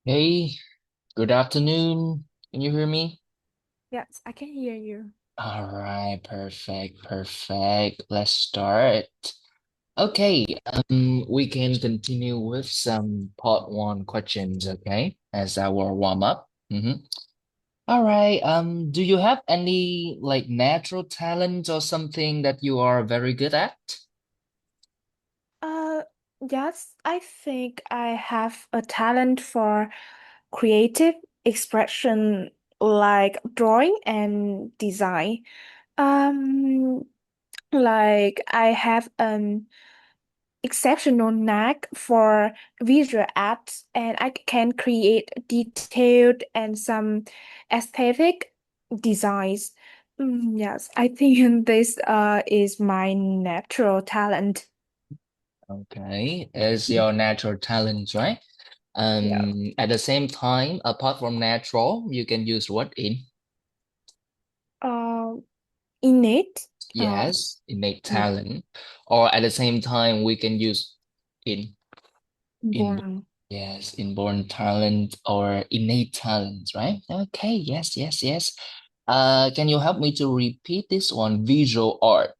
Hey, good afternoon. Can you hear me? Yes, I can hear you. All right, perfect, perfect. Let's start. Okay, we can continue with some part one questions, okay, as our warm up. All right, do you have any like natural talent or something that you are very good at? Uh, yes, I think I have a talent for creative expression like drawing and design. Um, like I have an exceptional knack for visual arts and I can create detailed and some aesthetic designs. Yes, I think this is my natural talent. Okay, is your natural talent, right? Yeah. At the same time, apart from natural, you can use what in? Uh, innate. Uh, Yes, innate mm, talent. Or at the same time, we can use in in born. yes, inborn talent or innate talent, right? Okay, yes, yes, yes. Can you help me to repeat this one? Visual art.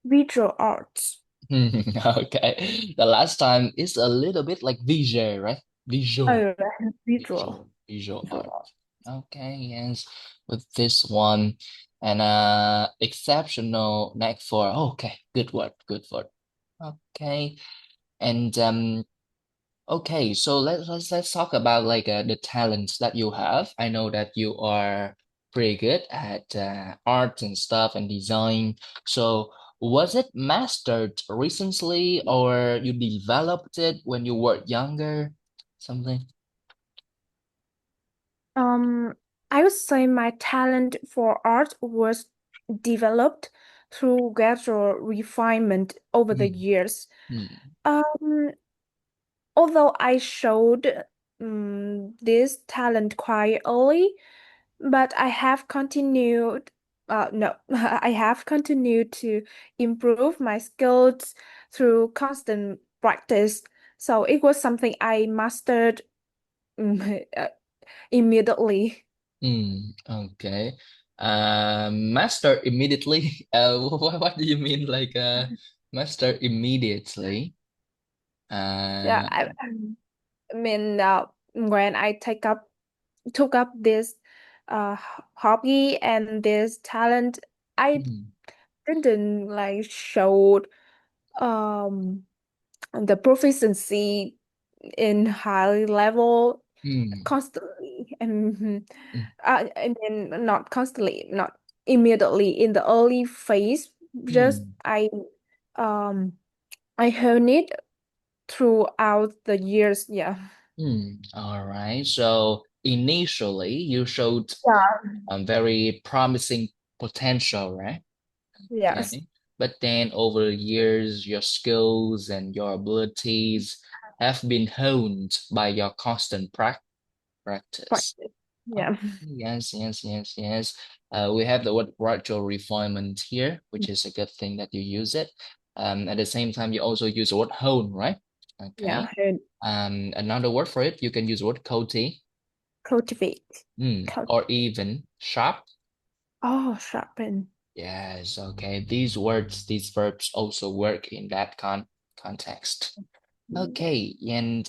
Visual arts. Okay. The last time is a little bit like visual, right? Visual, Oh, visual. visual art. Visual art. Okay, yes. With this one and exceptional knack for okay, good word, good word. Okay. And okay, so let's talk about like the talents that you have. I know that you are pretty good at art and stuff and design. So was it mastered recently or you developed it when you were younger? Something? Um, I would say my talent for art was developed through gradual refinement over the Hmm. years. Hmm. Um, Although I showed this talent quite early, but I have continued, no, I have continued to improve my skills through constant practice. So it was something I mastered immediately. Okay. Master immediately. What do you mean like master immediately? Yeah, Uh, I mean, when I took up this hobby and this talent, I mm, didn't like show um the proficiency in high level mm, constantly and mm, I mean not constantly, not immediately in the early phase. Just mm, um I honed it throughout the years. Yeah. All right. So initially, you showed Yeah. very promising potential, right? Yes. Okay. But then over the years, your skills and your abilities have been honed by your constant practice. Practice. Oh, Yeah. yes, yes, yes, yes. We have the word gradual refinement here, which is a good thing that you use it. At the same time, you also use the word hone, right? Yeah. Okay. And Another word for it, you can use the word coty, cultivate. or even sharp. Oh, sharpen. Yes, okay. These words, these verbs also work in that context. Okay, and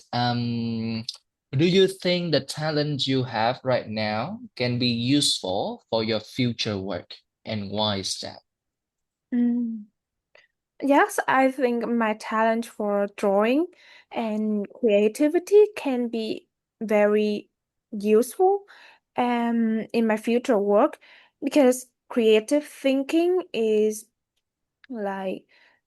do you think the talent you have right now can be useful for your future work? And why is that? Mm. Yes, I think my talent for drawing and creativity can be very useful in my future work because creative thinking is like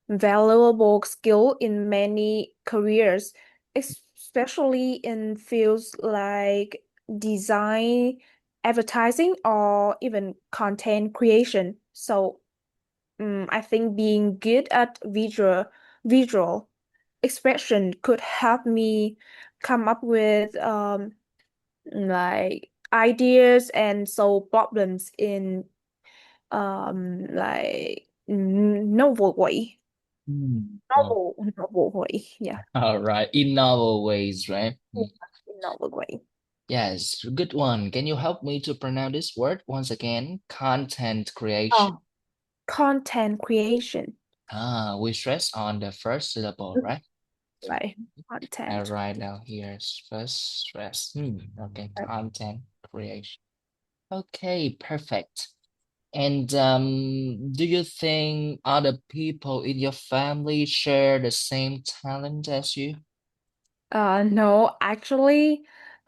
valuable skill in many careers, especially in fields like design, advertising, or even content creation. So I think being good at visual expression could help me come up with like ideas and solve problems in like novel way. Hmm. Oh, Novel way. Yeah. all right. In novel ways, right? Yeah. Novel way. Yes, good one. Can you help me to pronounce this word once again? Content creation. Oh, content creation. We stress on the first syllable, right? Right. I Content. write down here first stress. Okay, Right. content creation. Okay, perfect. And do you think other people in your family share the same talent as you? No, actually,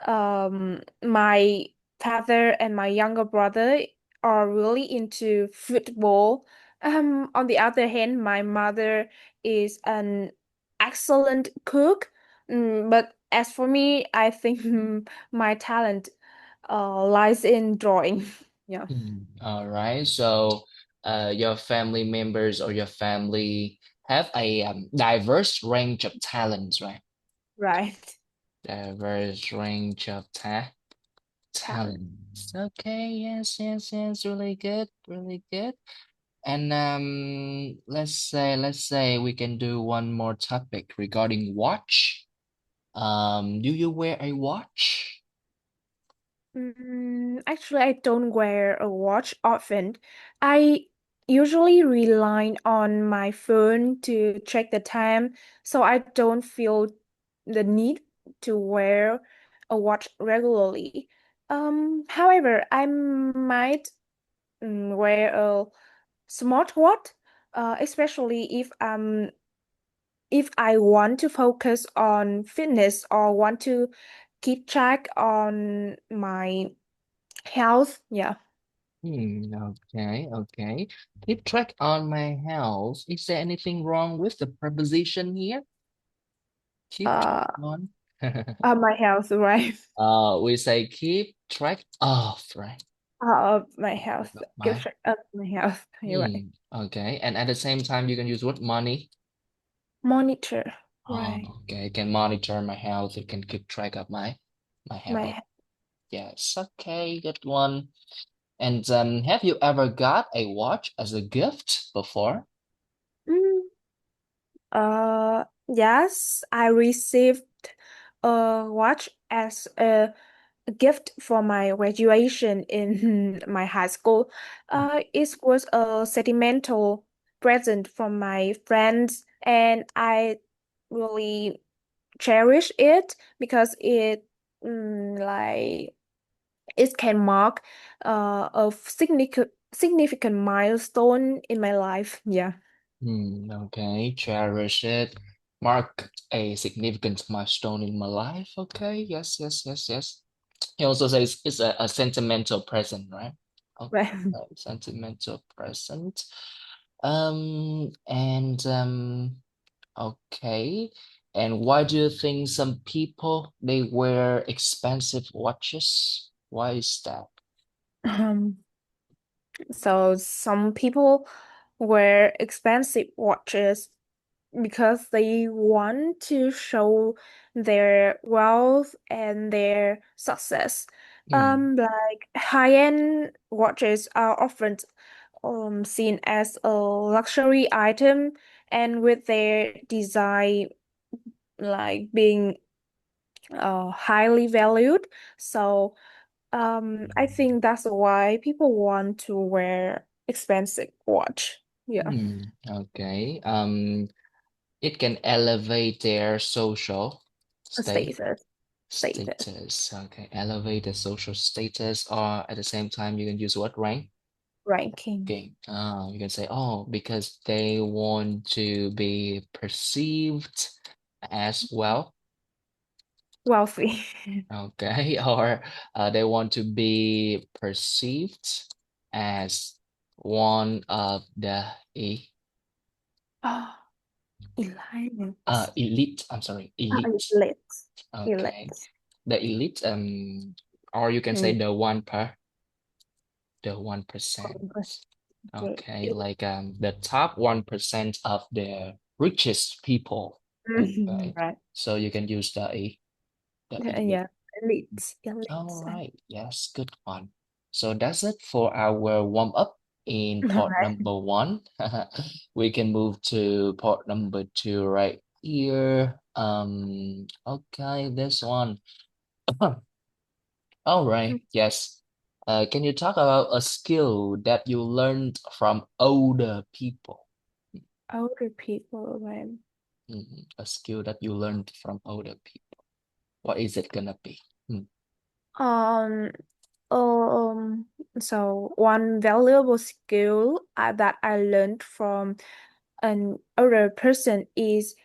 my father and my younger brother are really into football. On the other hand, my mother is an excellent cook. But as for me, I think my talent lies in drawing. Yeah, All right. So, your family members or your family have a diverse range of talents, right? right. Diverse range of Talent. talents. Okay. Yes. Yes. Yes. Really good. Really good. And let's say we can do one more topic regarding watch. Do you wear a watch? Actually, I don't wear a watch often. I usually rely on my phone to check the time, so I don't feel the need to wear a watch regularly. However, I might wear a smartwatch, especially if I want to focus on fitness or want to keep track on my health. Yeah. Okay, okay. Keep track on my health. Is there anything wrong with the preposition here? Keep track Uh, on. my health, right? We say keep track of, right? My Keep track health. of Give my. track of my health. You're right. Okay. And at the same time, you can use what money? Monitor, Oh, right? okay. Can monitor my health. It can keep track of my My health. Yes. Okay. Good one. And have you ever got a watch as a gift before? mm, yes, I received a watch as a gift for my graduation in my high school. It was a sentimental present from my friends, and I really cherish it because like it can mark a significant milestone in my life. Yeah, Okay, cherish it. Mark a significant milestone in my life. Okay, yes, yes, yes, yes. He also says it's a sentimental present, right? right. Okay, sentimental present. And okay. And why do you think some people they wear expensive watches? Why is that? Um, so some people wear expensive watches because they want to show their wealth and their success. Hmm. Like high-end watches are often seen as a luxury item, and with their design like being highly valued. So I think that's why people want to wear expensive watch. Yeah, Okay. It can elevate their social a state status, status. Okay, elevate the social status, or at the same time, you can use what rank? ranking, Okay. You can say, oh, because they want to be perceived as well. wealthy. Okay, or they want to be perceived as one of the e Oh, elite. elite. I'm sorry, elite. Elite. Okay. Elite. The elite, or you can say Hmm. the 1%. Okay. Okay, like the top 1% of the richest people. Okay. Right. So you can use the elite. Yeah. Elite. Elite. All right, yes, good one. So that's it for our warm up in part Right. number one. We can move to part number two right here. Okay, this one. All right. Yes. Can you talk about a skill that you learned from older people? Older people, right? A skill that you learned from older people. What is it gonna be? Mm, Um, um, so one valuable skill that I learned from an older person is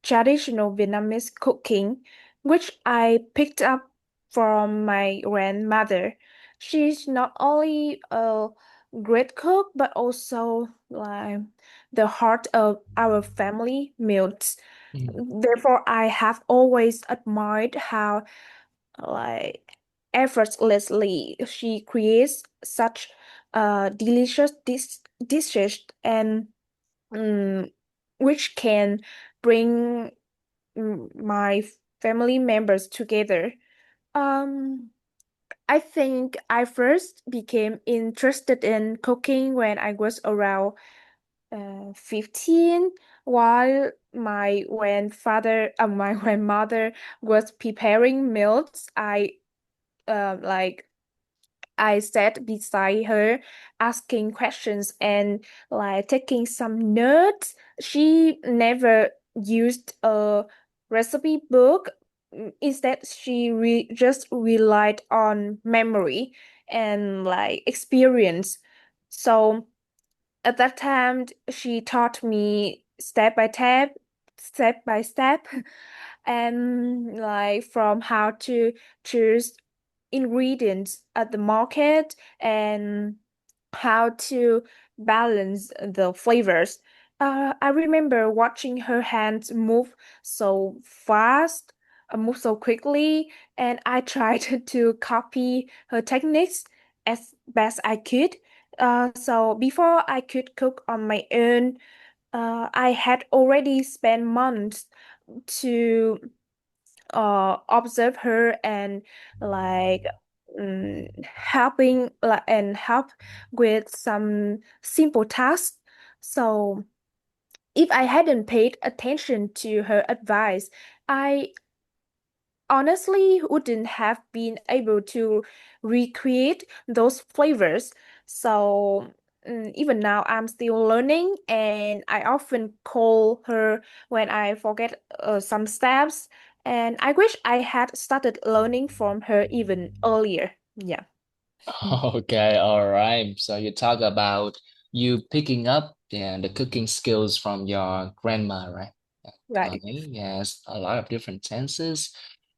traditional Vietnamese cooking, which I picked up from my grandmother. She's not only a great cook, but also like the heart of our family meals. mm, Therefore, I have always admired how like effortlessly she creates such delicious dishes and mm, which can bring my family members together. Um, I think I first became interested in cooking when I was around 15, while my grandmother was preparing meals. Like I sat beside her, asking questions and like taking some notes. She never used a recipe book. Instead, she just relied on memory and like experience. So at that time, she taught me step by step, and like from how to choose ingredients at the market and how to balance the flavors. I remember watching her hands move so quickly, and I tried to copy her techniques as best I could. So before I could cook on my own, I had already spent months to observe her and like help with some simple tasks. So if I hadn't paid attention to her advice, I honestly wouldn't have been able to recreate those flavors. So even now, I'm still learning, and I often call her when I forget some steps. And I wish I had started learning from her even earlier. Yeah. Mm. Okay, all right. So you talk about you picking up the cooking skills from your grandma, right? Right. Okay, yes, a lot of different senses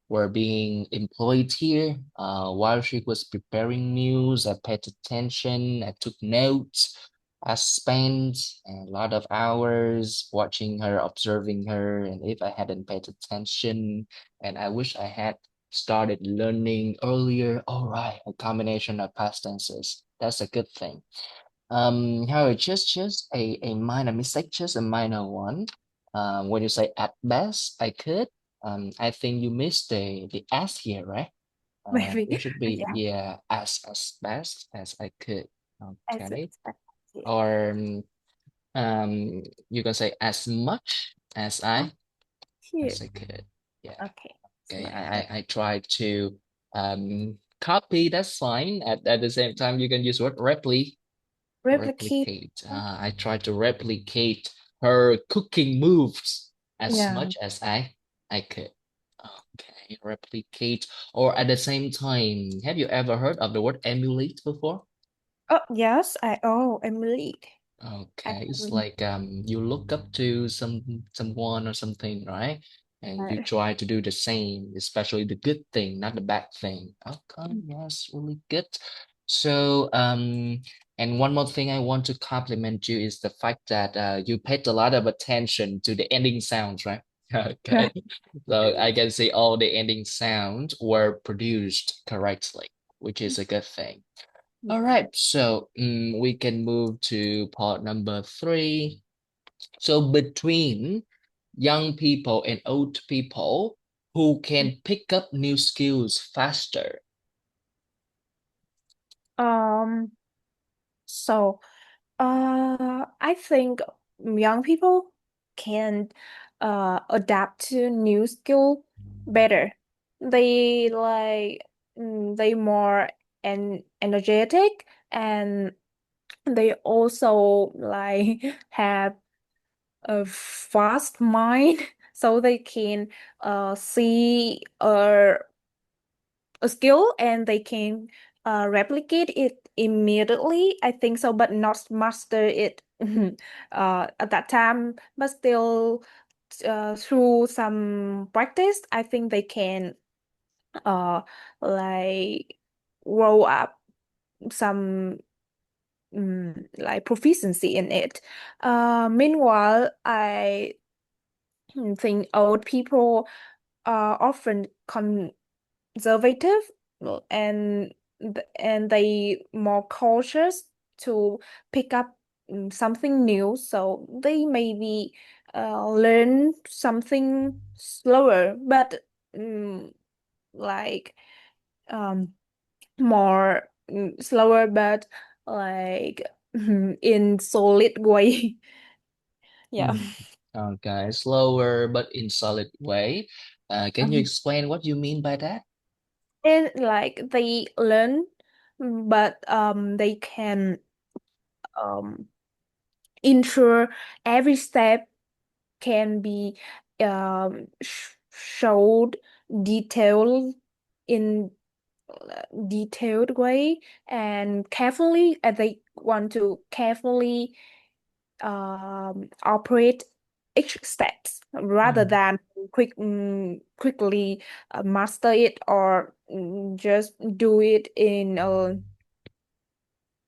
were being employed here. While she was preparing meals, I paid attention, I took notes. I spent a lot of hours watching her, observing her, and if I hadn't paid attention, and I wish I had started learning earlier. All right, a combination of past tenses. That's a good thing. However, just a minor mistake, just a minor one. When you say at best, I could. I think you missed the S here, right? Maybe. It should be Yeah. yeah, as best as I could. As Okay. expected. Or you can say as much Oh, cute. as I could. Yeah. Okay. Okay. Smart. I tried to copy. That's fine. At the same time, you can use what Replicate. replicate. I try to replicate her cooking moves as Yeah. much as I could. Okay, replicate. Or at the same time, have you ever heard of the word emulate before? Oh, yes. Emily. I Okay, it's like you look up to someone or something, right? And you try to do the same, especially the good thing, not the bad thing. Okay, yes, really good. So and one more thing I want to compliment you is the fact that you paid a lot of attention to the ending sounds, right? Okay. So I can see all the ending sounds were produced correctly, which is a good thing. All Yeah. right, so we can move to part number three. So between young people and old people who can pick up new skills faster. Um, so I think young people can adapt to new skill better. they like they more energetic, and they also like have a fast mind, so they can see a skill and they can replicate it immediately. I think so, but not master it at that time. But still, through some practice, I think they can uh like grow up some like proficiency in it. Meanwhile, I think old people are often conservative, and and they more cautious to pick up something new, so they maybe learn something slower, but um, like um more slower, but like in solid way. Yeah. Hmm. Okay, slower but in solid way. Can you explain what you mean by that? And like they learn, but they can um ensure every step can be showed detailed in detailed way, and carefully, they want to carefully operate each steps rather Hmm. than quickly master it, or just do it in a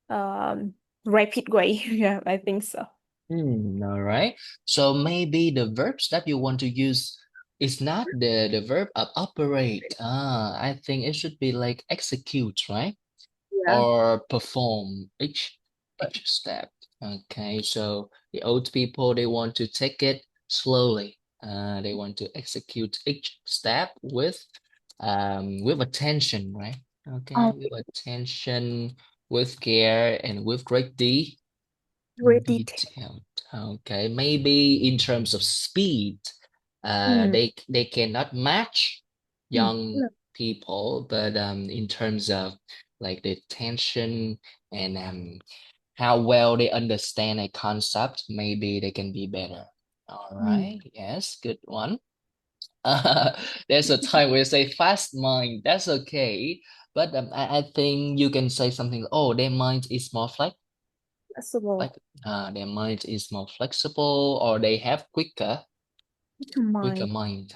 um, rapid way. Yeah, I think so. All right. So maybe the verbs that you want to use is not the verb of operate. I think it should be like execute, right? Yeah. Or perform each step. Okay, so the old people they want to take it slowly. They want to execute each step with attention, right? Okay, Oh, with attention, with care, and with great great detail. detail. Okay, maybe in terms of speed, Mm. they cannot match Mm. young people, but in terms of like the tension and how well they understand a concept, maybe they can be better. All Mm. right, yes, good one. There's a time where you say fast mind, that's okay, but I think you can say something. Oh, their mind is more like Possible. their mind is more flexible, or they have quicker Mind. mind.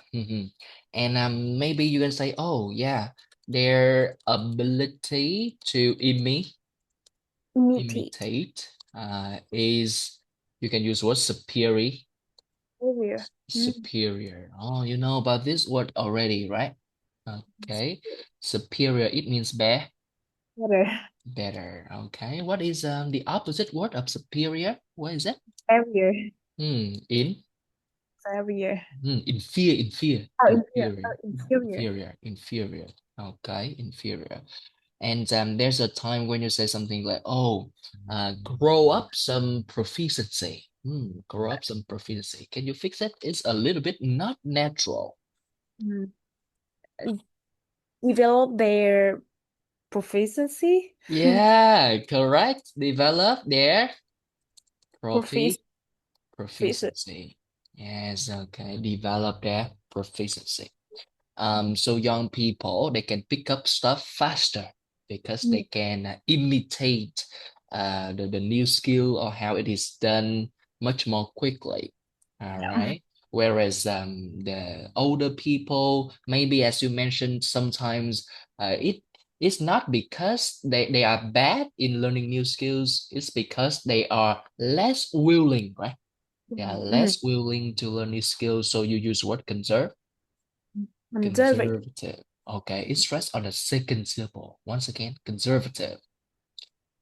And maybe you can say, oh yeah, their ability to Imitate. imitate is, you can use word Warrior. Mm. superior. Oh, you know about this word already, right? Okay, superior, it means Better. better. Okay, what is the opposite word of superior? What is it? Warrior. In Warrior. Oh, inferior. Oh, inferior. inferior. Okay, inferior. And there's a time when you say something like, "Oh, grow up some proficiency." Grow up some proficiency. Can you fix it? It's a little bit not natural. Mm. Develop their proficiency. Yeah, correct. Develop their Profic- profi proficiency. Yes, okay. Develop their proficiency. So young people they can pick up stuff faster because Mm. they can imitate the new skill or how it is done much more quickly. All Yeah. right. Whereas the older people, maybe as you mentioned, sometimes it's not because they are bad in learning new skills, it's because they are less willing, right? They are Mm. less willing to learn new skills. So you use word Conservative. conservative. Okay, it stress on the second syllable. Once again, conservative.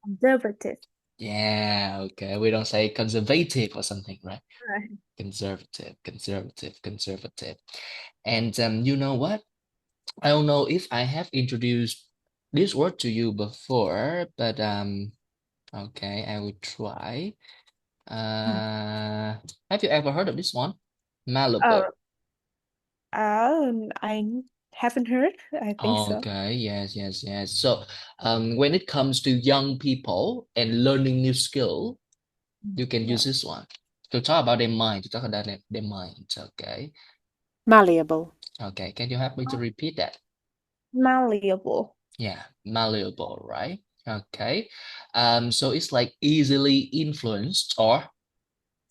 Conservative. Yeah, okay. We don't say conservative or something, right? Right. Conservative. And you know what? I don't know if I have introduced this word to you before, but okay, I will try. Mm. Have you ever heard of this one? Uh, Malleable. I haven't heard. I think so. Okay, yes, yes, yes. So, when it comes to young people and learning new skill, you can Yeah. use this one. To talk about their mind, to talk about their mind. Okay. Malleable. Okay. Can you help me to repeat that? Malleable. Yeah, malleable, right? Okay. So it's like easily influenced or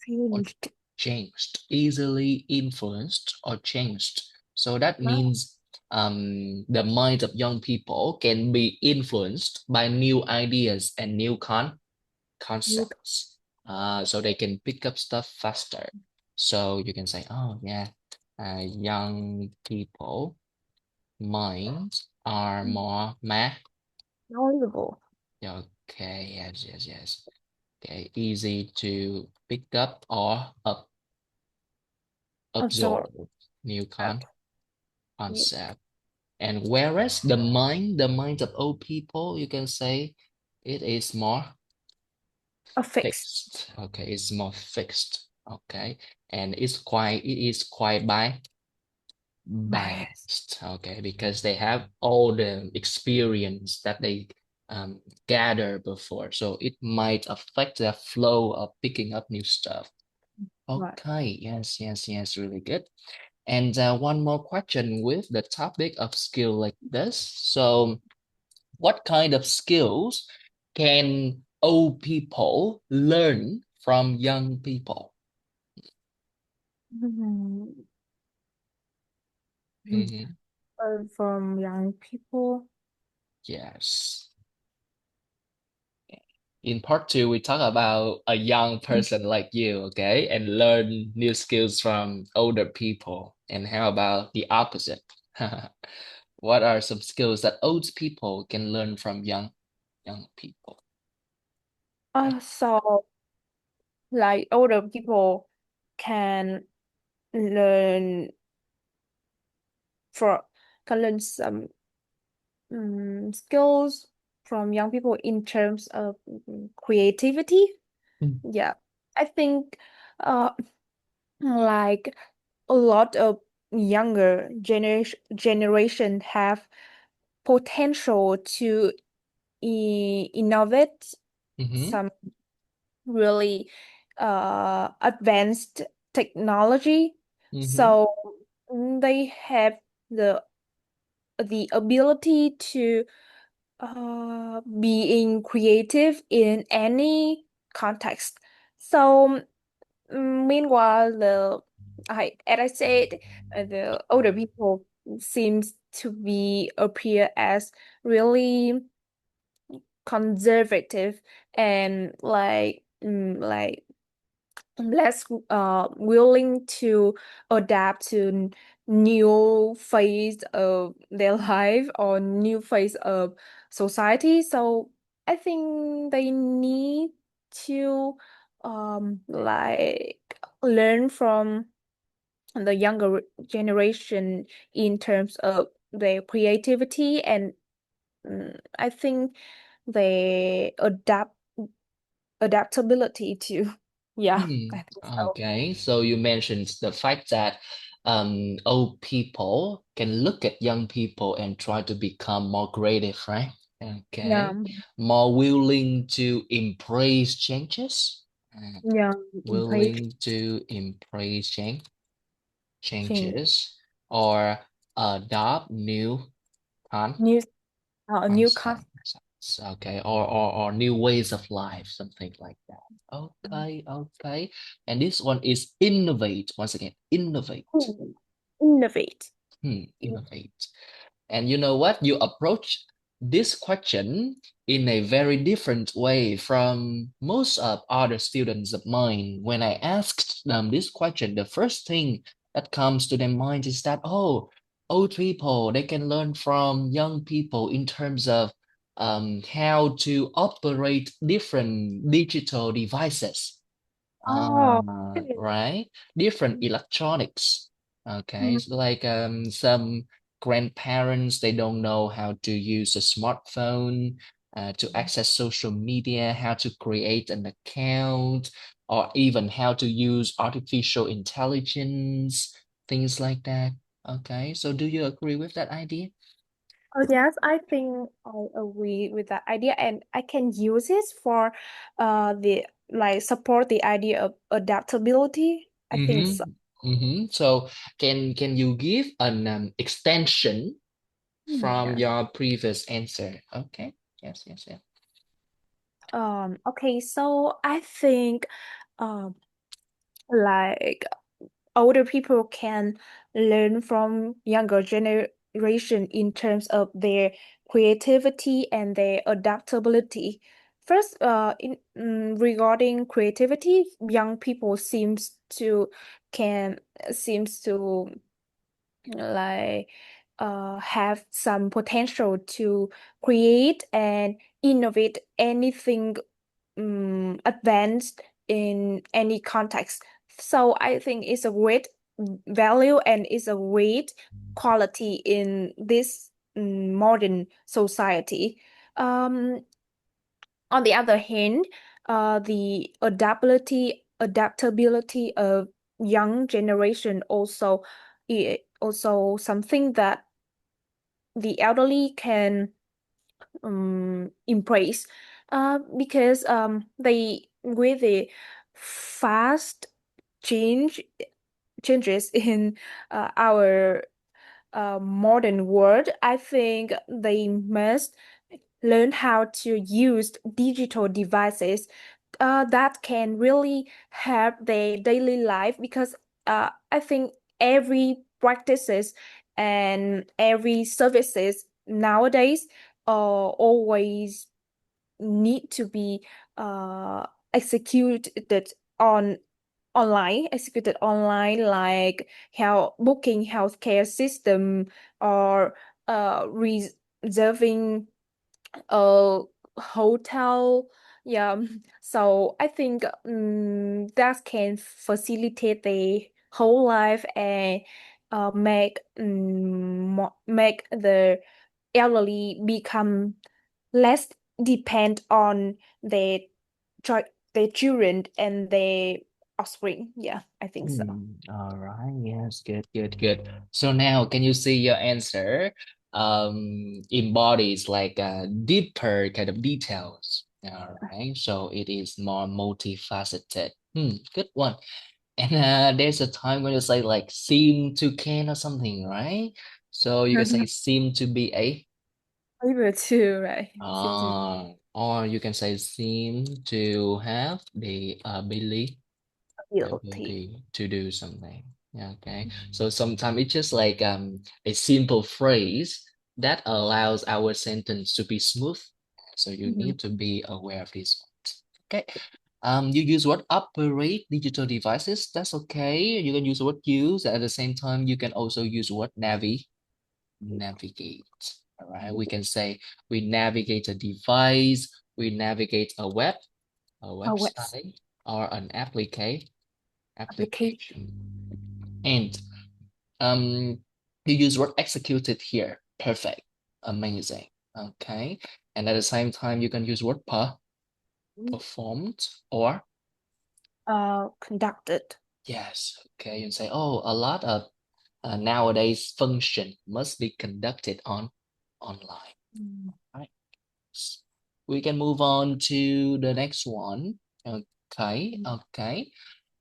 Changed. changed. Easily influenced or changed. So that Mal- means the mind of young people can be influenced by new ideas and new You concepts. So they can pick up stuff faster. So you can say, oh yeah, young people minds are more math. malleable. Okay, yes, yes, yes. Okay, easy to pick up or Absorb. absorb new Okay. You concept. And whereas the mind of old people, you can say it is more affixed. fixed. Okay, it's more fixed. Okay, and it is quite Bias. biased. Okay, because they have all the experience that they gather before, so it might affect their flow of picking up new stuff. Right. Okay, yes, yes, yes, really good. And one more question with the topic of skill like this. So, what kind of skills can old people learn from young people? Mhm. Mhm. From young people. Yes. In part two, we talk about a young person like you, okay, and learn new skills from older people. And how about the opposite? What are some skills that old people can learn from young people? So like older people can learn for can learn some skills from young people in terms of creativity. Mm. Yeah, I think uh like a lot of younger generation have potential to innovate Mm-hmm. some really advanced technology. Mm-hmm. So they have the ability to being creative in any context. So meanwhile, as I said, the older people seems to be appear as really conservative and like less willing to adapt to new phase of their life or new phase of society. So I think they need to like learn from the younger generation in terms of their creativity and I think they adaptability too. Yeah, Hmm. I think so. Okay, so you mentioned the fact that old people can look at young people and try to become more creative, right? Yeah, Okay, more willing to embrace changes, uh, yeah, improve willing to embrace change changes or adopt new con new new concept. concepts. Okay, or new ways of life, something like that. Okay, okay. And this one is innovate. Once again, innovate. Ooh, innovate. Innovate. And you know what? You approach this question in a very different way from most of other students of mine. When I asked them this question, the first thing that comes to their mind is that, oh, old people, they can learn from young people in terms of how to operate different digital devices. Oh, Right? Different electronics. Okay, mm, so like some grandparents, they don't know how to use a smartphone, to access social media, how to create an account, or even how to use artificial intelligence, things like that. Okay, so do you agree with that idea? Oh, yes, I think I agree with that idea, and I can use it for the like support the idea of adaptability. I think so. Mm-hmm. Mm-hmm. So can you give an extension from Yeah. your previous answer? Okay. Yes, yes, yes. Okay, so I think um like older people can learn from younger generation in terms of their creativity and their adaptability. First, regarding creativity, young people can seems to like have some potential to create and innovate anything advanced in any context. So I think it's a great value and it's a great quality in this modern society. Um, on the other hand, the adaptability of young generation also something that the elderly can embrace because they with the fast change changes in our modern world. I think they must learn how to use digital devices that can really help their daily life because I think every practices and every services nowadays always need to be uh, executed on executed online, like how booking healthcare system or reserving a hotel. Yeah, so I think that can facilitate the whole life and make the elderly become less depend on their their children and their offspring. Yeah, I think so. All right. Yes, good, good, good. So now can you see your answer embodies like deeper kind of details. All right. So it is more multifaceted. Good one. And there's a time when you say like seem to can or something, right? So you can say seem to be a Able to, right? Seems to or you can say seem to have the ability be the guilty. ability to do something. Yeah, okay. So sometimes it's just like a simple phrase that allows our sentence to be smooth. So you Mhm. need to be aware of this. Okay. You use what operate digital devices. That's okay. You can use what use. At the same time, you can also use what navigate. All right. We can say we navigate a device. We navigate a A web website, or an application. application. And um, you use word executed here. Perfect. Amazing. Okay. And at the same time, you can use word performed or Conducted. yes. Okay. You say, oh, a lot of nowadays function must be conducted online. Mm. Right. We can move on to the next one. Okay. Okay.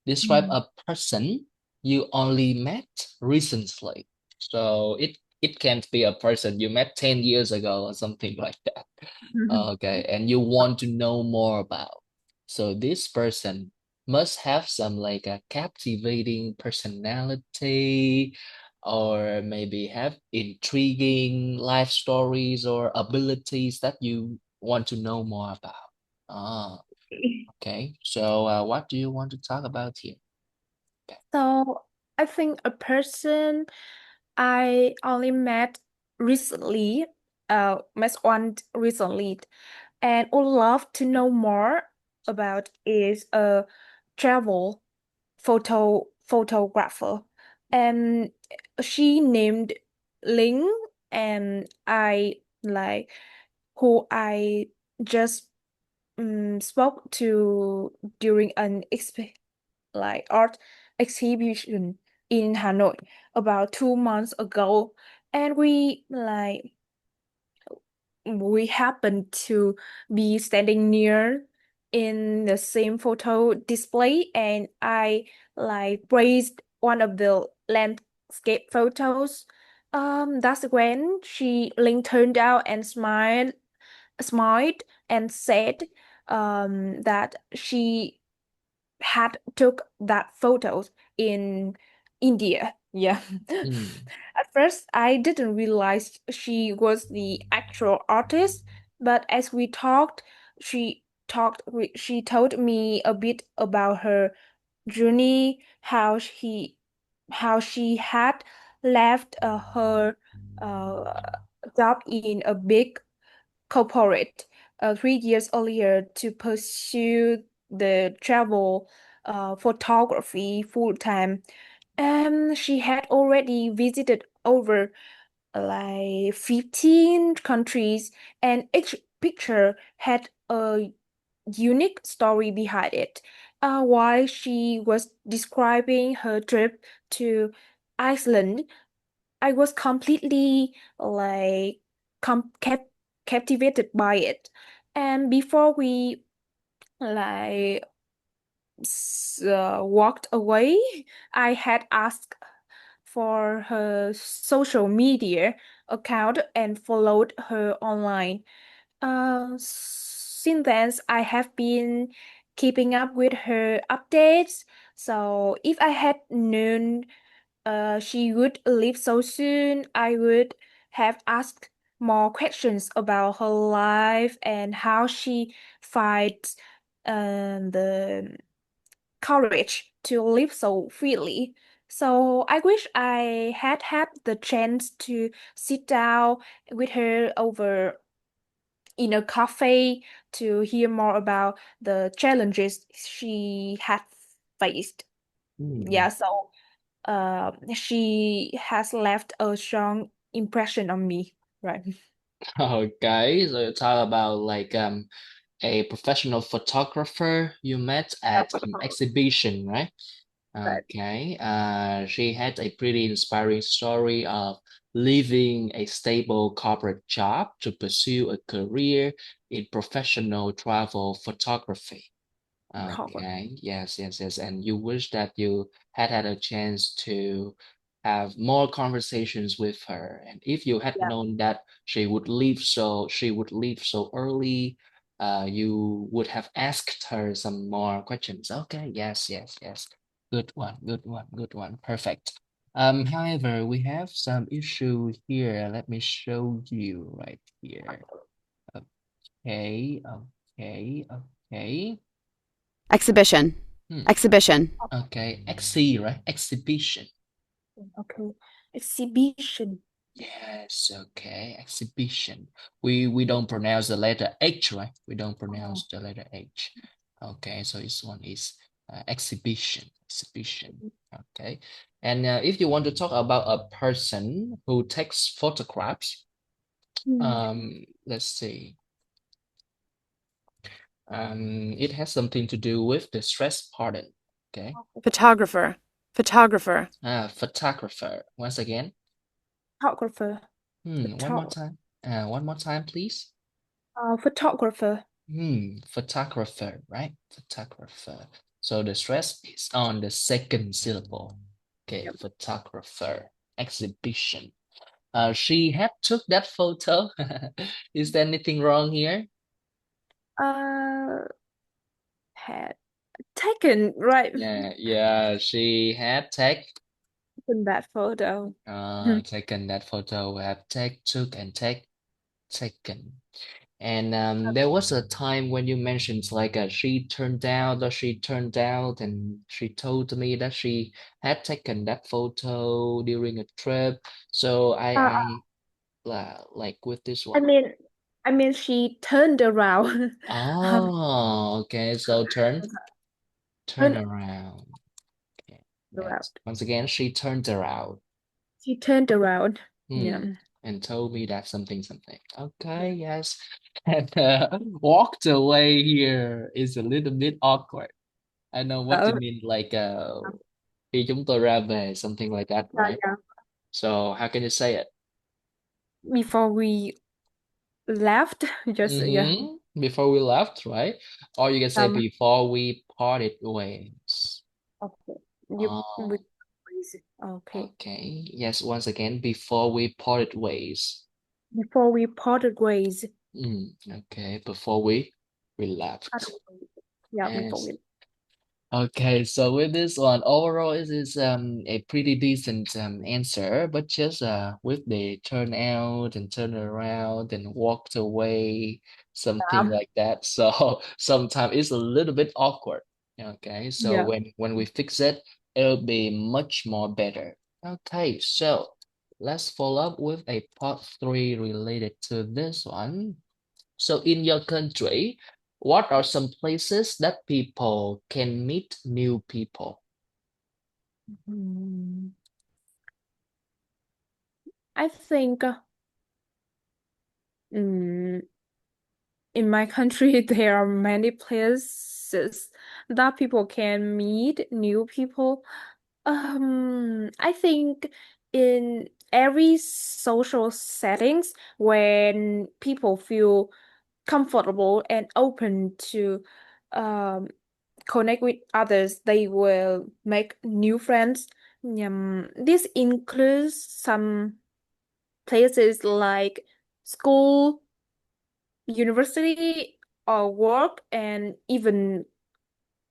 Describe Mm. a person you only met recently. So it can't be a person you met 10 years ago or something like that. Okay, and you want to know more about. So this person must have some like a captivating personality or maybe have intriguing life stories or abilities that you want to know more about. Ah, okay. So what do you want to talk about here? Okay. So I think a person I only met one recently, and would love to know more about is a travel photographer, and she named Ling, and I like who I just spoke to during an art exhibition in Hanoi about 2 months ago, and we happened to be standing near in the same photo display, and I praised one of the landscape photos. That's when she turned out and smiled and said that she had took that photos in India. Yeah. Mm, At first, I didn't realize she was the actual artist, but as we talked, she told me a bit about her journey, how she had left her uh, job in a big corporate 3 years earlier to pursue the travel photography full time. And she had already visited over 15 countries, and each picture had a unique story behind it. While she was describing her trip to Iceland, I was completely captivated by it. And before we like walked away, I had asked for her social media account and followed her online. Since then, I have been keeping up with her updates. So if I had known she would leave so soon, I would have asked more questions about her life and how she fights the courage to live so freely. So I wish I had the chance to sit down with her over in a cafe to hear more about the challenges she had faced. mm. Yeah, so she has left a strong impression on me, right? Okay, so you talk about like a professional photographer you met Yeah, at for an sure. exhibition, right? Right. Okay, she had a pretty inspiring story of leaving a stable corporate job to pursue a career in professional travel photography. Okay, Photography. yes, yes, yes. And you wish that you had a chance to have more conversations with her. And if you had Yeah. known that she would leave so early, you would have asked her some more questions. Okay, yes, yes, yes. Good one, good one, good one. Perfect. However, we have some issue here. Let me show you right here. Okay, okay, okay. Exhibition. Hmm. Exhibition. Okay, XC, right? Exhibition. Okay. Exhibition. Yes, okay, exhibition. We don't pronounce the letter H, right? We don't Oh. pronounce the letter H. Okay, so this one is exhibition, exhibition. Okay, and if you want to talk about a person who takes photographs, Hmm. let's see. It has something to do with the stress pattern. Okay, Photographer. Photographer. photographer. Once again. Photographer. One more Photog time. One more time, please. Photographer. Photographer, right? Photographer. So the stress is on the second syllable. Okay, Yep. photographer. Exhibition. She had took that photo. Is there anything wrong here? Uh, had taken, right? Yeah, yeah, she had In that photo. Hmm. taken that photo. Have took and taken. And there was a time when you mentioned like she turned out, and she told me that she had taken that photo during a trip. So Uh, like with this I one. mean, I mean, she turned around. Um, Oh, okay. So turn turned around. Okay. around. Yes. Once again, she turned around. She turned around. Hmm. Yeah. And told me that something. Okay, Yeah. yes. And walked away here is a little bit awkward. I know what you Oh, mean, like Khi chúng tôi ra về, something like that, right? Yeah. So how can you say it? Before we left, just yeah. Before we left, right? Or you can say Um. before we parted ways. Okay. You Oh, with okay. okay. Yes, once again, before we parted ways. Before we parted ways. Okay, before we Parted left. ways. Yeah, before Yes. we. Okay, so with this one, overall it is a pretty decent answer, but just with the turn out and turn around and walked away, something Yeah. like that. So sometimes it's a little bit awkward. Okay, so Yeah. when we fix it, it'll be much more better. Okay, so let's follow up with a part 3 related to this one. So in your country, what are some places that people can meet new people? Hmm. I think mm, in my country there are many places that people can meet new people. I think in every social settings when people feel comfortable and open to um, connect with others, they will make new friends. This includes some places like school, university, or work, and even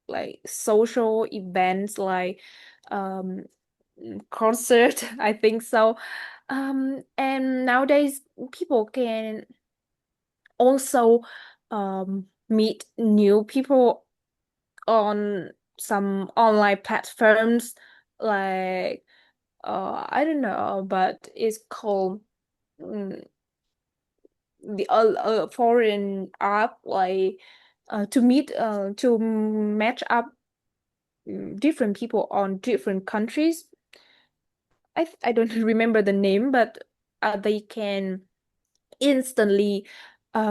like social events like um concert. I think so. And nowadays people can also meet new people on some online platforms like I don't know, but it's called mm, the foreign app like to match up different people on different countries. I don't remember the name, but they can instantly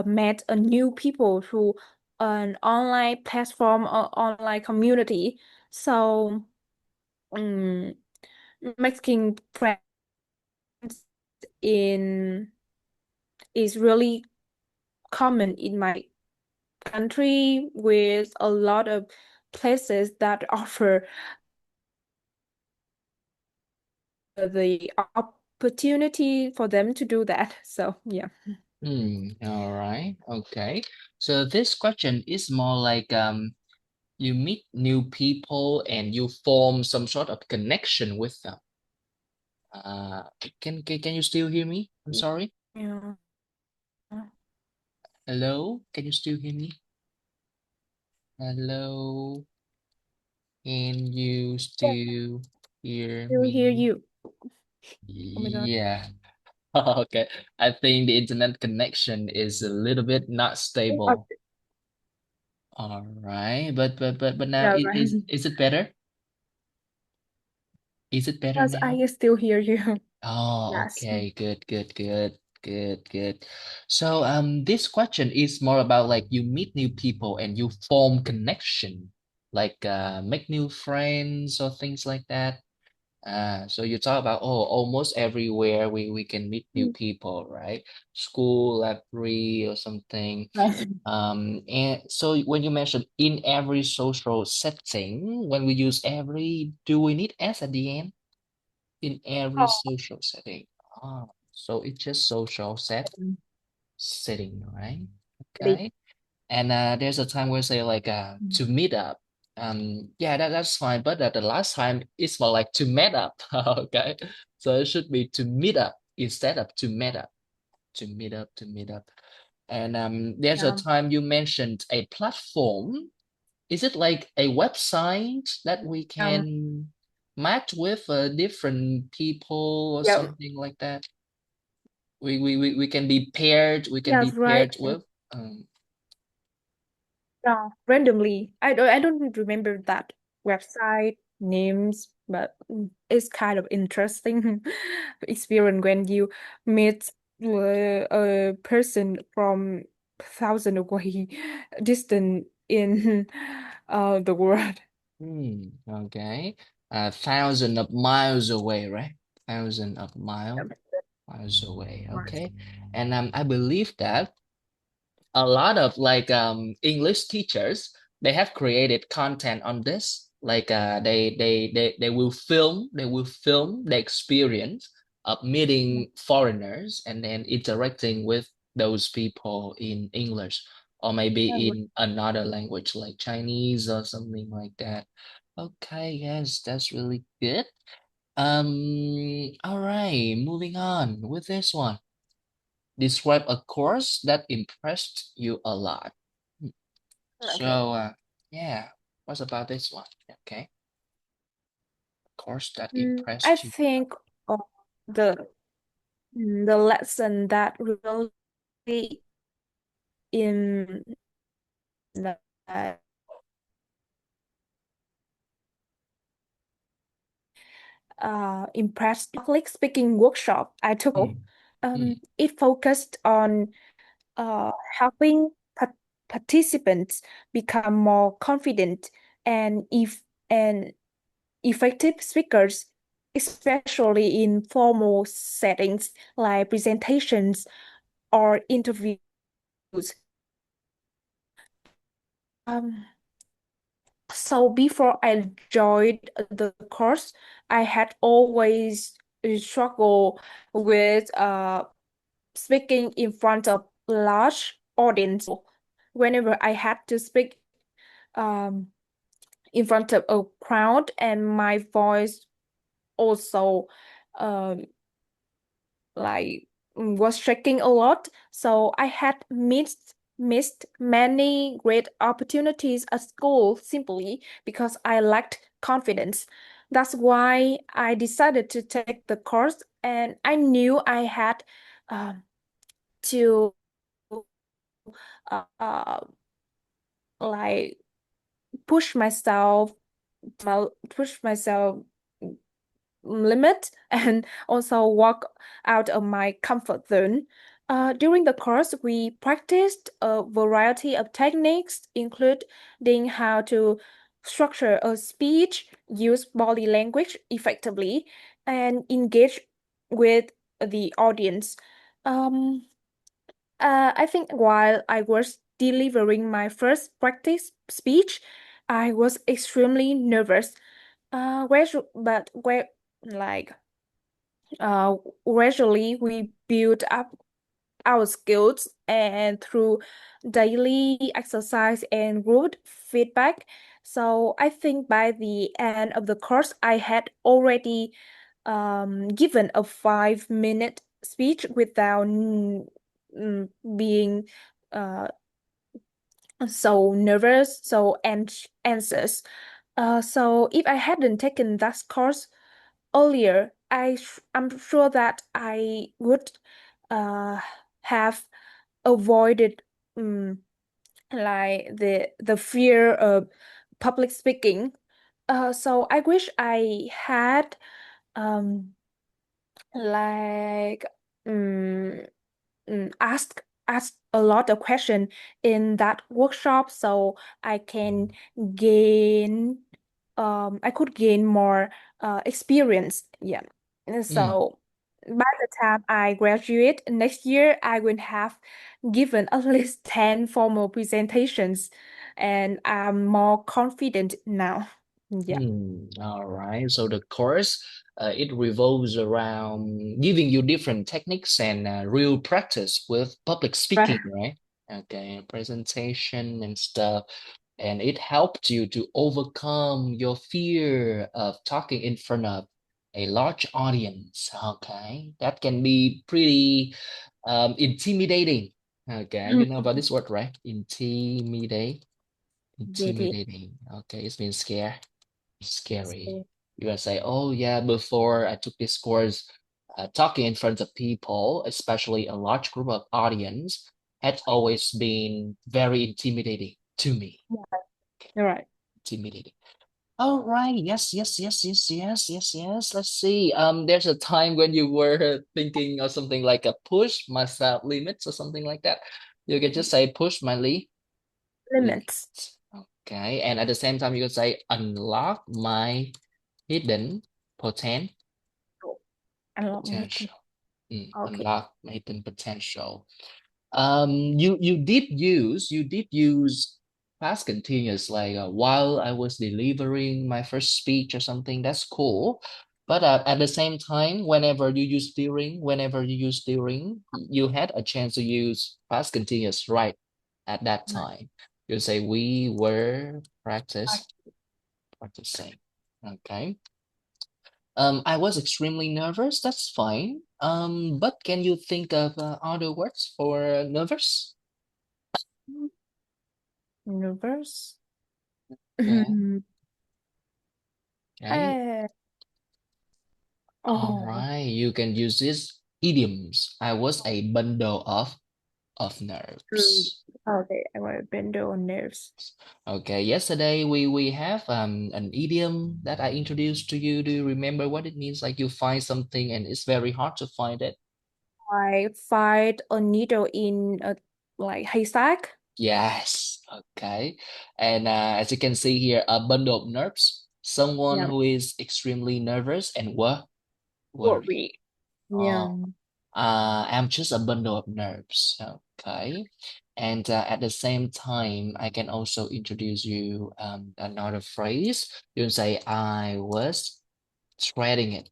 meet a new people through an online platform or online community. So um, making friends in is really common in my country with a lot of places that offer the opportunity for them to do that. So yeah. All right. Okay. So this question is more like you meet new people and you form some sort of connection with them. Uh, can you still hear me? I'm sorry. Yeah. Hello? Can you still hear me? Hello? Can you Yes, still hear I hear me? you. Oh my God. Yeah. Okay. I think the internet connection is a little bit not Uh, stable. All right. But now Yeah, right. is it better? Is it better Yes, now? I still hear you. Oh, Yes. okay. Good. So this question is more about like you meet new people and you form connection, like make new friends or things like that. So you talk about, oh, almost everywhere we can meet new Mm. people, right? School, library, or something. Right. And so when you mention in every social setting, when we use every, do we need S at the end? In every Oh, social setting. Ah, so it's just setting, right? it Okay. And there's a time where say like is. to meet up. Yeah, that's fine. But the last time it's more like to meet up. Okay. So it should be to meet up instead of to meet up. To meet up. And there's a Yeah. time you mentioned a platform. Is it like a website that we Um, can match with different people or yeah. something like that? We can be paired. We can Yes, be right. paired with. Um, Yeah. Randomly. I don't remember that website names, but it's kind of interesting experience when you meet a person from thousand away distant in the world. okay. thousand of miles away, right? Thousand of Yeah. miles away. Right. Okay. And I believe that a lot of like English teachers, they have created content on this. Like they will film the experience of meeting foreigners and then interacting with those people in English or maybe in another language like Chinese or something like that. Okay, yes, that's really good. All right, moving on with this one. Describe a course that impressed you a lot. Hmm. Okay. So, yeah, what's about this one? Okay, course that I impressed you. think the the lesson that really in the impressed public speaking workshop I took. Mm, mm, It focused on helping participants become more confident and if and effective speakers, especially in formal settings like presentations or interviews. Um, so before I joined the course, I had always struggled with speaking in front of large audience. Whenever I had to speak um, in front of a crowd, and my voice also um, like was shaking a lot. So I had missed many great opportunities at school simply because I lacked confidence. That's why I decided to take the course, and I knew I had um, to uh, like push myself, push myself limit and also walk out of my comfort zone. During the course, we practiced a variety of techniques, including how to structure a speech, use body language effectively, and engage with the audience. Um, I think while I was delivering my first practice speech, I was extremely nervous. But where like uh, gradually we build up our skills and through daily exercise and group feedback. So I think by the end of the course, I had already given a 5 minute speech without being uh, so nervous, so anxious. So if I hadn't taken that course earlier, I'm sure that I would uh have avoided like the fear of public speaking. So I wish I had um like um ask a lot of question in that workshop so I can gain I could gain more experience. Yeah. And mm, so by the time I graduate next year, I will have given at least 10 formal presentations and I'm more confident now. Yeah. All right. So the course, it revolves around giving you different techniques and real practice with public speaking, Right. right? Okay, presentation and stuff. And it helped you to overcome your fear of talking in front of a large audience. Okay, that can be pretty intimidating. Okay, you know about this word, right? Intimidate, Did it. intimidating. Okay, it means scary. You gonna say, oh yeah, before I took this course, talking in front of people, especially a large group of audience, had always been very intimidating to me. You're right. Intimidating. All right. Yes, yes, yes, yes, yes, yes, yes. Let's see. There's a time when you were thinking of something like a push myself limits or something like that. You can just say push my Limits. limits. Okay. And at the same time, you can say unlock my hidden Unlock my hidden. potential. Okay. Unlock hidden potential. You did use past continuous like while I was delivering my first speech or something. That's cool. But at the same time, whenever you use during, you had a chance to use past continuous right at that Right. time. You say we were Right. practicing. Okay. I was extremely nervous. That's fine. But can you think of other words for nervous? Universe. Yeah. Okay. Eh, All oh, right. You can use this idioms. I was a bundle of true. nerves. Okay, I want to bend on nerves. Okay. Yesterday we have an idiom that I introduced to you. Do you remember what it means? Like you find something and it's very hard to find it. I find a needle in a like haystack. Yes. Okay. And as you can see here, a bundle of nerves. Someone Yeah, who is extremely nervous and worried. worry. Yeah. Oh, I'm just a bundle of nerves. Okay. And at the same time, I can also introduce you another phrase. You can say, I was treading it.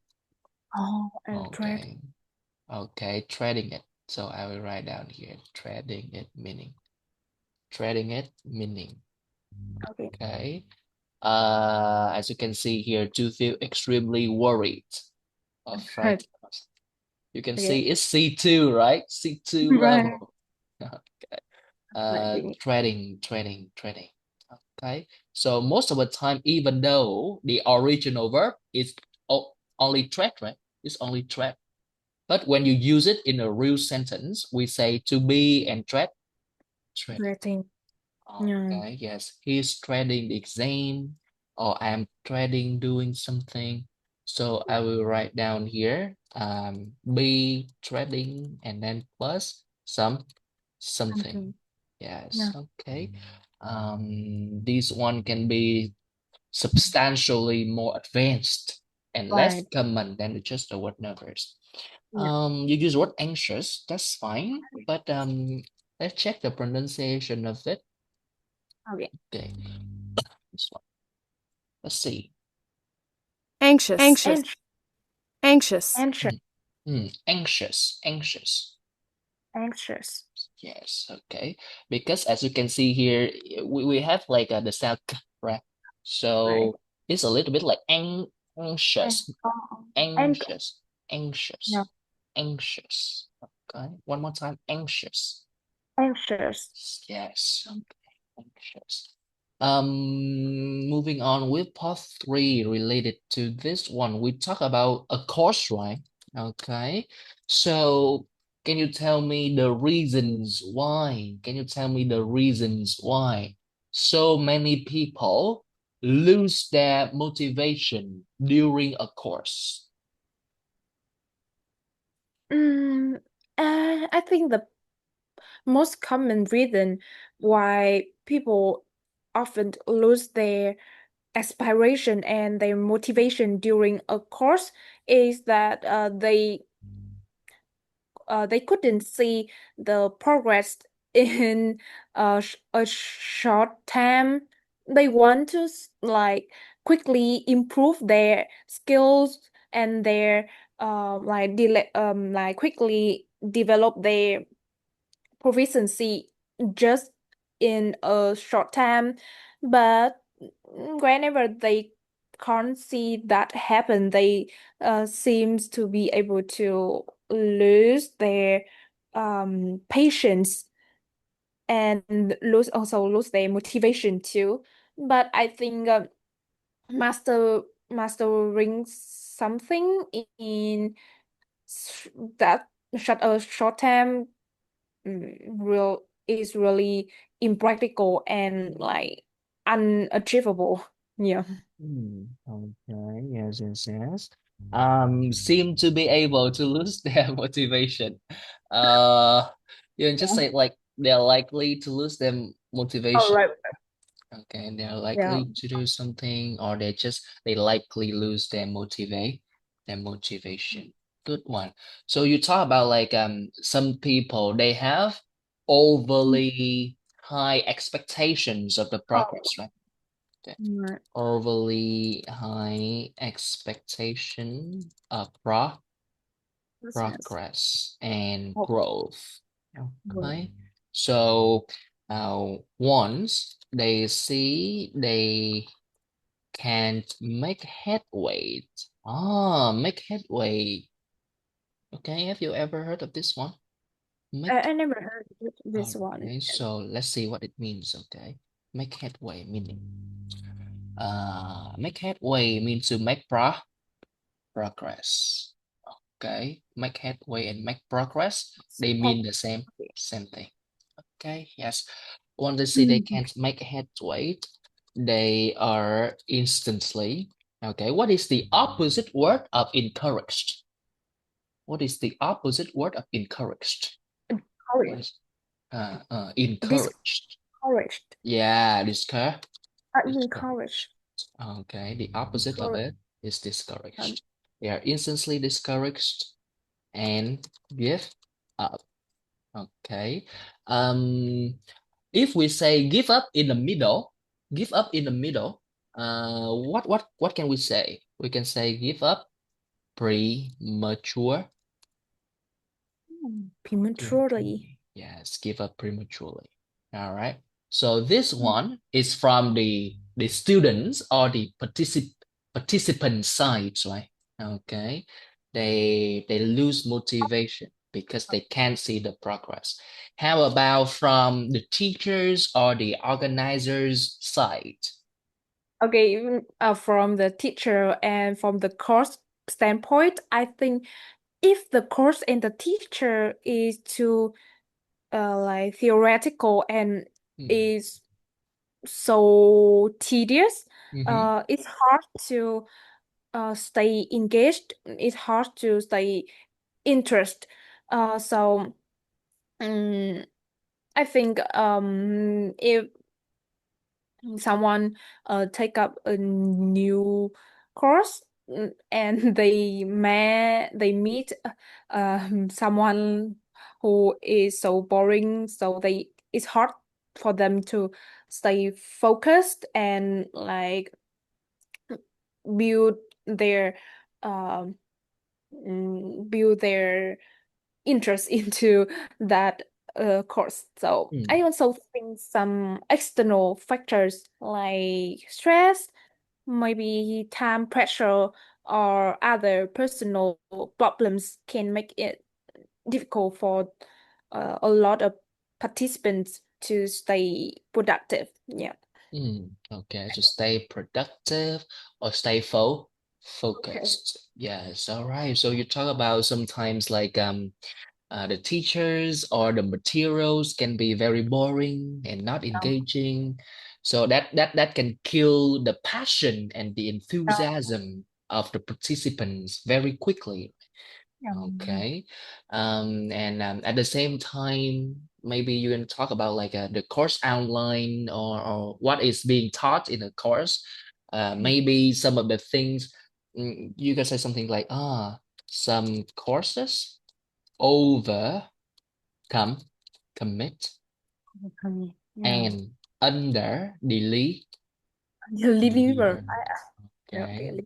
Oh, and dread. Okay. Okay, treading it. So I will write down here, treading it meaning. Okay. Okay. As you can see here, to feel extremely worried or Right. frightened. You can see Okay. it's C2, right? C2 Right. level. Okay. Writing. Treading. Okay. So most of the time, even though the original verb is only tread, right? It's only tread. But when you use it in a real sentence, we say to be and tread. Writing. Yeah. Okay, yes, he's dreading the exam, or I'm dreading doing something. So I will write down here, be dreading, and then plus something. Something. Yes, Yeah. okay. This one can be substantially more advanced and less Right. common than just the word nervous. Yeah. You use word anxious, that's fine, but let's check the pronunciation of it. Okay. Okay, this one. Let's see. Anxious. Anxious. Anxious. Anxious. Anxious. Anxious. Yes, okay. Because as you can see here, we have like the sound k, right? Right. So it's a little bit like And anxious, oh, and anxious, yeah. anxious. Okay, one more time, anxious. Anxious. Yes, okay, anxious. Moving on with part three related to this one, we talk about a course, right? Okay, so can you tell me the reasons why? Can you tell me the reasons why so many people lose their motivation during a course? Mm, I think the most common reason why people often lose their aspiration and their motivation during a course is that they couldn't see the progress in a short time. They want to like quickly improve their skills and their like quickly develop their proficiency just in a short time. But whenever they can't see that happen, they seems to be able to lose their patience and lose their motivation too. But I think mastering something in s- that short time real is really impractical and like unachievable. Yeah. Okay, yes. Seem to be able to lose their motivation. You can just Yeah. say like they're likely to lose their All motivation. right. Okay, they're Yeah. likely to do something, or they likely lose their motivation. Good one. So you talk about like some people they have overly high expectations of the Oh, progress, right? Okay. right. Overly high expectation of Business. progress and Oh, growth. good. Okay. So once they see they can't make headway. Make headway. Okay, have you ever heard of this one? Make I never heard this one. Okay, so let's see what it means. Okay. Make headway meaning make headway means to make progress. Okay, make headway and make progress, they Oh, mean the okay. same thing. Okay, yes. Once they see they Mhm. can't make headway, they are instantly. Okay, what is the opposite word of encouraged? What is the opposite word of encouraged? What Encouraged. is encouraged? Discouraged. Yeah, discouraged. Encouraged. Okay, the opposite of Encouraged. it is discouraged. They are instantly discouraged and give up. Okay. If we say give up in the middle, give up in the middle, what can we say? We can say give up premature. Prematurely. Yes, give up prematurely. All right. So this one is from the students or the participant sides, right? Okay. They lose motivation because they can't see the progress. How about from the teachers or the organizers side? Okay, even, from the teacher and from the course standpoint, I think if the course and the teacher is too like theoretical and Mm. is so tedious, Mm-hmm. it's hard to stay engaged. It's hard to stay interest. So I think if someone take up a new course, and they meet someone who is so boring, so it's hard for them to stay focused and like build their um build their interest into that course. So I Mm. also think some external factors like stress, maybe time pressure, or other personal problems can make it difficult for a lot of participants to stay productive. Yeah. Okay, so stay productive or stay Okay. focused. Yes, all right. So you talk about sometimes like the teachers or the materials can be very boring and not Um, engaging. So that can kill the passion and the enthusiasm of the participants very quickly. um, Okay. And at the same time, maybe you can talk about like the course outline or what is being taught in the course. Maybe some of the things you can say something like, some courses over commit yeah. and under The deliver. liver. Okay, Okay.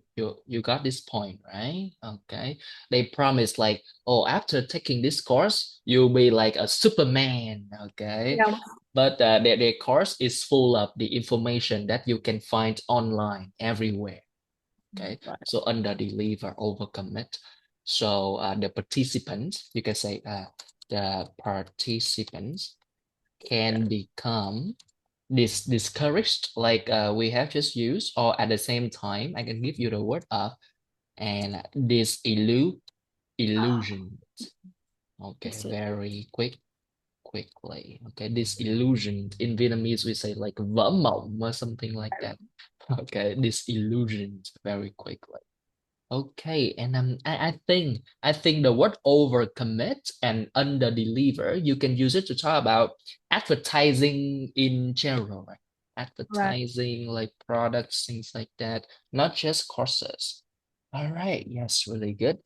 you got this point, right? Okay. They promise like, oh, after taking this course, you'll be like a Superman. Okay. Yeah. But their course is full of the information that you can find online everywhere. Okay. Right. So under deliver, overcommit. So the participants, you can say the participants can become discouraged like we have just used, or at the same time I can give you the word of and illusion. Okay, It's very quickly. Okay, disillusion in Vietnamese we say like vỡ mộng or something like that. Okay, disillusioned very quickly. Okay, and I think the word overcommit and underdeliver, you can use it to talk about advertising in general, right? advertising, like products, things like that, not just courses. All right, yes, really good.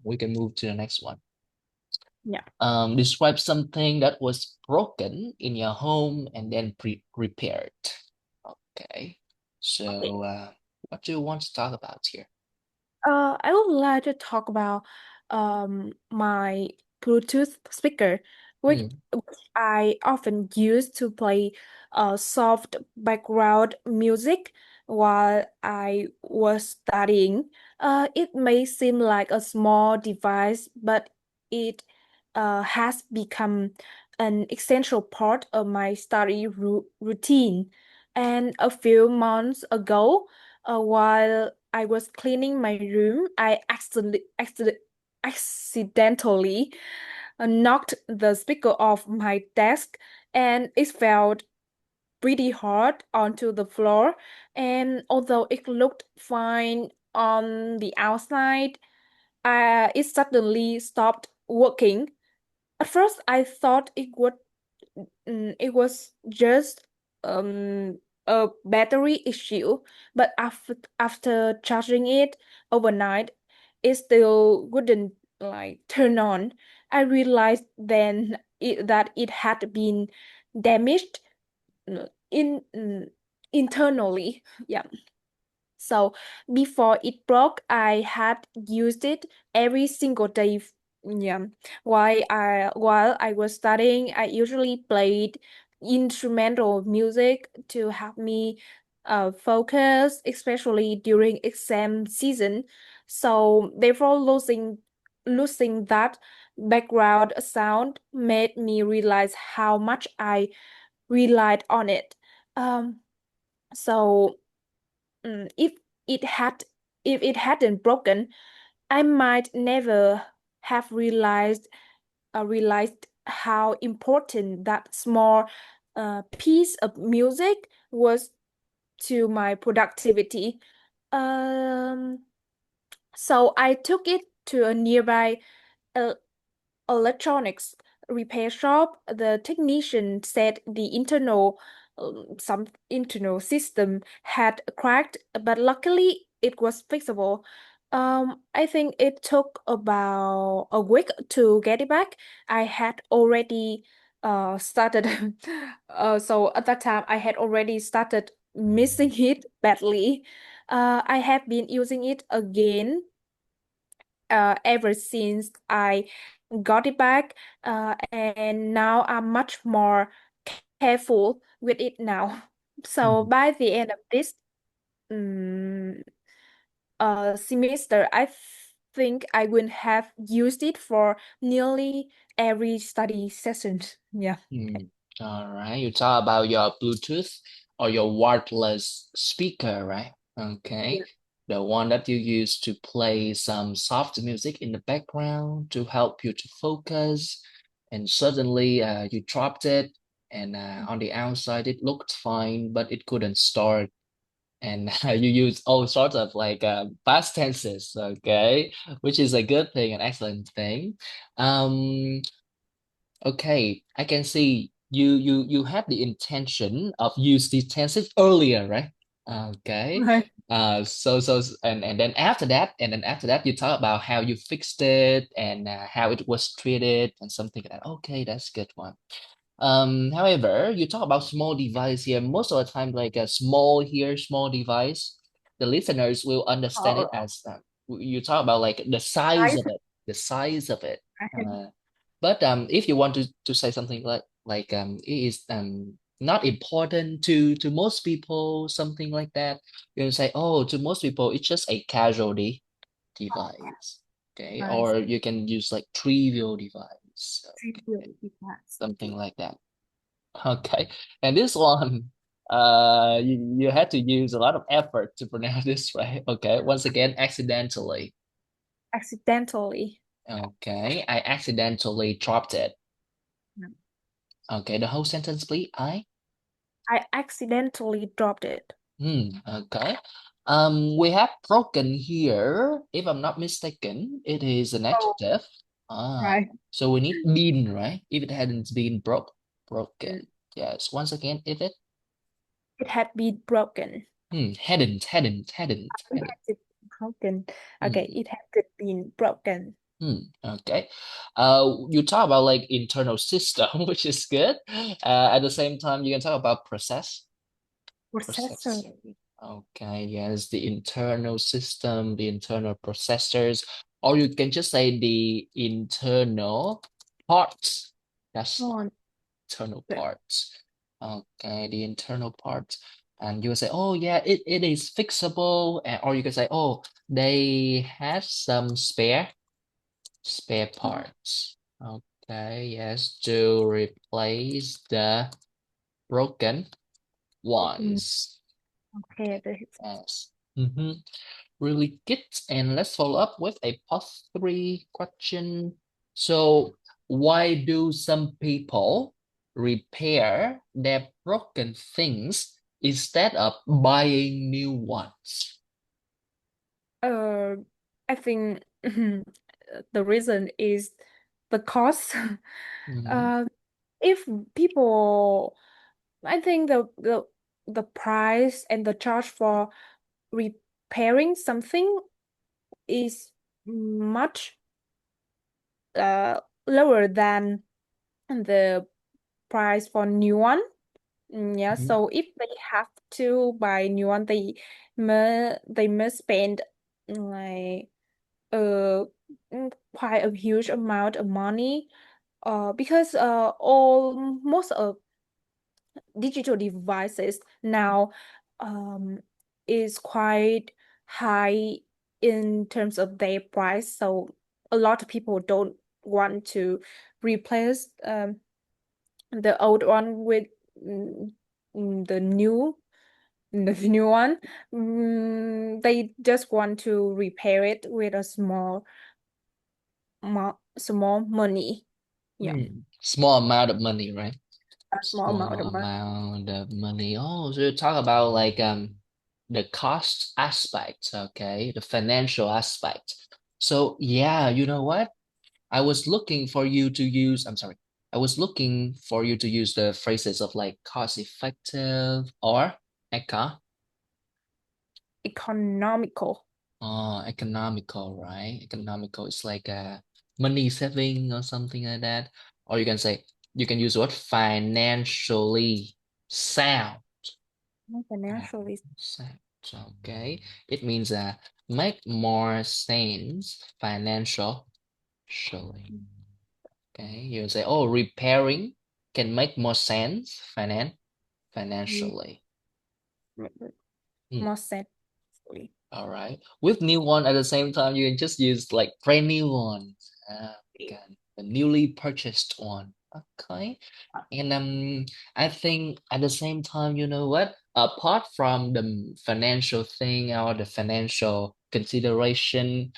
We can move to the next one. Yeah. Describe something that was broken in your home and then repaired. Okay. So, what do you want to talk about here? I would like to talk about my Bluetooth speaker, which Hmm. I often use to play soft background music while I was studying. It may seem like a small device, but it has become an essential part of my study routine. And a few months ago, while I was cleaning my room, I accidentally knocked the speaker off my desk, and it fell pretty hard onto the floor. And although it looked fine on the outside, it suddenly stopped working. At first, I thought it was just a battery issue, but after charging it overnight, it still wouldn't like turn on. I realized then that it had been damaged internally. Yeah. So before it broke, I had used it every single day. Yeah. While I was studying, I usually played instrumental music to help me focus, especially during exam season. So therefore losing that background sound made me realize how much I relied on it. Um, so Mm, it had if it hadn't broken, I might never have realized how important that small piece of music was to my productivity. Um, so I took it to a nearby uh, electronics repair shop. The technician said the some internal system had cracked, but luckily it was fixable. I think it took about a week to get it back. I had already started so at that time I had already started missing it badly. I have been using it again ever since I got it back, and now I'm much more careful with it now. So Hmm. by the end of this um, semester, I think I will have used it for nearly every study session. Yeah. Hmm. All right. You talk about your Bluetooth or your wireless speaker, right? Okay. Yeah. The one that you use to play some soft music in the background to help you to focus. And suddenly you dropped it, and on the outside it looked fine, but it couldn't start. And you use all sorts of like past tenses, okay, which is a good thing, an excellent thing. Um, Okay, I can see you had the intention of use these tenses earlier, right? Okay. Right. And then after that you talk about how you fixed it and how it was treated and something like that. Okay, that's a good one. However, you talk about small device here. Most of the time, like a small here, small device, the listeners will understand it Oh, as you talk about like the size right. of it, the size of it. But if you want to say something like it is not important to most people, something like that, you can say, oh, to most people, it's just a casualty device. Okay, Right. or you can use like trivial device, okay, Trivial device. something like that. Okay, and this one, you had to use a lot of effort to pronounce this right. Okay, once again, accidentally. Accidentally. Okay, I accidentally dropped it. Yeah. Okay, the whole sentence, please. I accidentally dropped it. Okay. We have broken here. If I'm not mistaken, it is an Oh, adjective. Ah, right. so we need been, right? If it hadn't been broken. Mm. Yes. Once again, if it. It had been broken. Hadn't. Broken. Okay, it had been broken. Okay. You talk about like internal system, which is good. At the same time, you can talk about process. Processor. Okay, yes, the internal system, the internal processors, or you can just say the internal parts. That's On. internal Okay. parts. Okay, the internal parts. And you will say, oh yeah, it is fixable. Or you can say, oh, they have some spare parts. Okay, yes, to replace the broken ones. Okay. Yes. Really good. And let's follow up with a part 3 question. So, why do some people repair their broken things instead of buying new ones? I think the reason is the cost. Mhm. If people, I think the price and the charge for repairing something is much lower than the price for new one. Yeah, Mhm. so if they have to buy new one, they must spend like uh quite a huge amount of money. Because all most of digital devices now um is quite high in terms of their price, so a lot of people don't want to replace the old one with mm, the new one. They just want to repair it with a small money. Yeah, Small amount of money, right? a small amount Small of money. amount of money. Oh, so you talk about like the cost aspect, okay, the financial aspect. So yeah, you know what? I was looking for you to use, I'm sorry, I was looking for you to use the phrases of like cost effective or eco, Economical. economical, right? Economical is like money saving or something like that. Or you can say, you can use the word financially sound. Financially. Sound. Okay. It means make more sense financial surely. Okay, you can say, oh, repairing can make more sense financially. Hmm. More sensitively. All right. With new one at the same time, you can just use like brand new one. Okay. The newly purchased one. Okay. And I think at the same time, you know what? Apart from the financial thing or the financial consideration,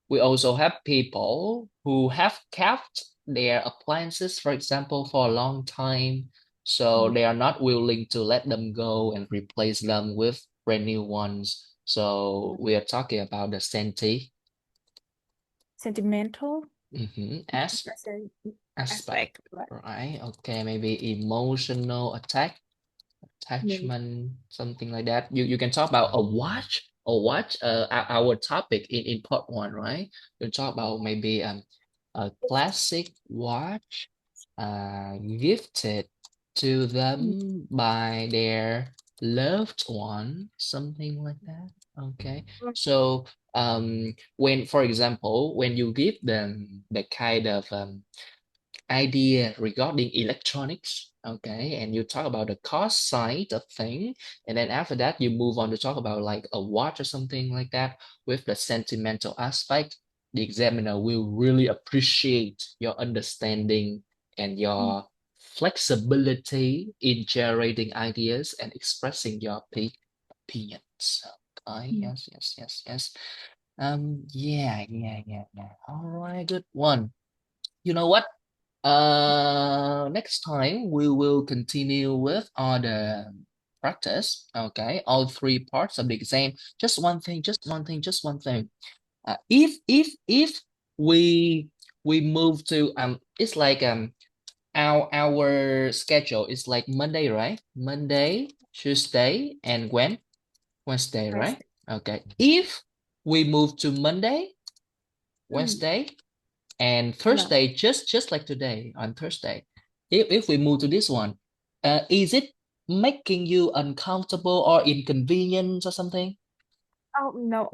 we also have people who have kept their appliances, for example, for a long time. So they are not willing to let them go and replace them with brand new ones. So we are talking about the Sentimental as aspect, aspect, right? right? Okay, maybe emotional Mm. attachment, something like that. You can talk about a watch, our topic in part 1, right? You talk about maybe a classic watch gifted to them by their loved one, something like that. Okay. So when, for example, when you give them the kind of idea regarding electronics, okay, and you talk about the cost side of thing, and then after that you move on to talk about like a watch or something like that with the sentimental aspect, the examiner will really appreciate your understanding and your flexibility in generating ideas and expressing your opinions. Okay, yes. Yeah. All right, good one. You know what? Next time we will continue with all the practice. Okay, all 3 parts of the exam. Just one thing, just one thing. If we move to it's like our schedule is like Monday, right? Monday. Tuesday, and when? Wednesday, right? Wednesday. Okay. If we move to Monday, Wednesday, and No. Thursday, just like today on Thursday. If we move to this one, is it making you uncomfortable or inconvenient or something? Oh no.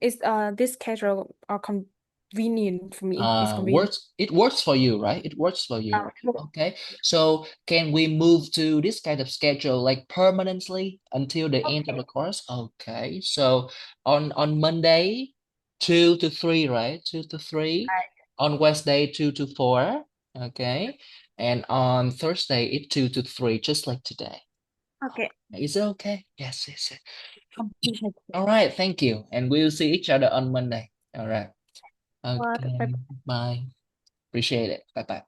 It's this schedule are convenient for me. It's convenient. It works for you, right? It works for you. Well, Okay. So can we move to this kind of schedule like permanently until the end of okay. the course? Okay. So on Monday, 2 to 3, right? 2 to 3. On Wednesday, 2 to 4. Okay. And on Thursday, it's 2 to 3, just like today. Okay. Is it okay? Yes, yes, yes. Okay. All right, thank you. And we'll see each other on Monday. All right. What? Okay. Bye. Appreciate it. Bye bye.